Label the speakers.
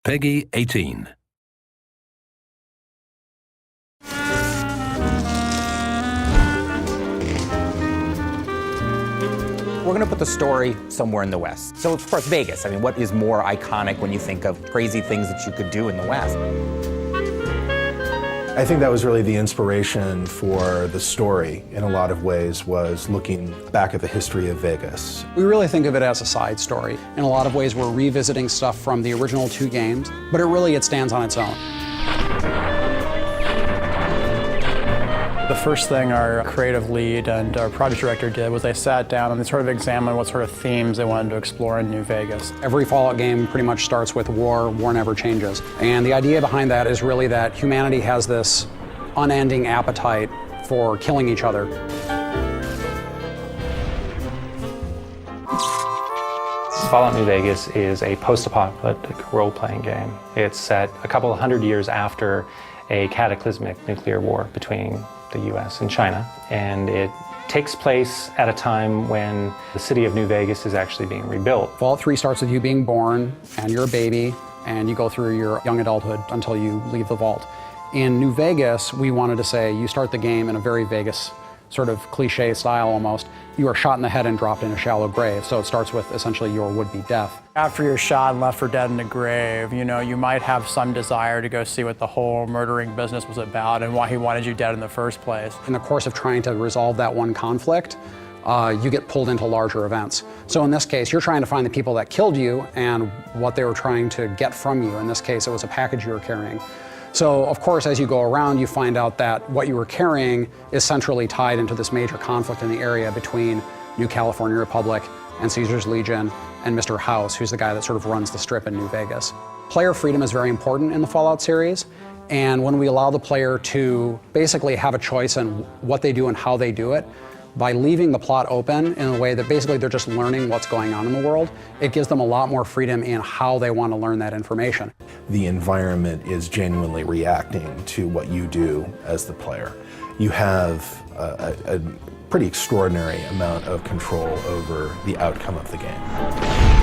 Speaker 1: Peggy 18.
Speaker 2: We're going to put the story somewhere in the West. So, of course, Vegas. I mean, what is more iconic when you think of crazy things that you could do in the West?
Speaker 3: I think that was really the inspiration for the story, in a lot of ways, was looking back at the history of Vegas.
Speaker 4: We really think of it as a side story. In a lot of ways, we're revisiting stuff from the original 2 games, but it stands on its own.
Speaker 5: The first thing our creative lead and our project director did was they sat down and they sort of examined what sort of themes they wanted to explore in New Vegas.
Speaker 4: Every Fallout game pretty much starts with war never changes. And the idea behind that is really that humanity has this unending appetite for killing each other.
Speaker 6: Fallout New Vegas is a post-apocalyptic role-playing game. It's set a couple of hundred years after a cataclysmic nuclear war between the US and China, and it takes place at a time when the city of New Vegas is actually being rebuilt.
Speaker 4: Fallout 3 starts with you being born, and you're a baby, and you go through your young adulthood until you leave the vault. In New Vegas, we wanted to say you start the game in a very Vegas sort of cliche style almost. You are shot in the head and dropped in a shallow grave, so it starts with essentially your would-be death.
Speaker 5: After you're shot and left for dead in the grave, you know, you might have some desire to go see what the whole murdering business was about and why he wanted you dead in the first place.
Speaker 4: In the course of trying to resolve that one conflict, you get pulled into larger events. So in this case, you're trying to find the people that killed you and what they were trying to get from you. In this case, it was a package you were carrying. So, of course, as you go around, you find out that what you were carrying is centrally tied into this major conflict in the area between New California Republic and Caesar's Legion and Mr. House, who's the guy that sort of runs the strip in New Vegas. Player freedom is very important in the Fallout series, and when we allow the player to basically have a choice in what they do and how they do it, by leaving the plot open in a way that basically they're just learning what's going on in the world, it gives them a lot more freedom in how they want to learn that information.
Speaker 3: The environment is genuinely reacting to what you do as the player. You have a pretty extraordinary amount of control over the outcome of the game.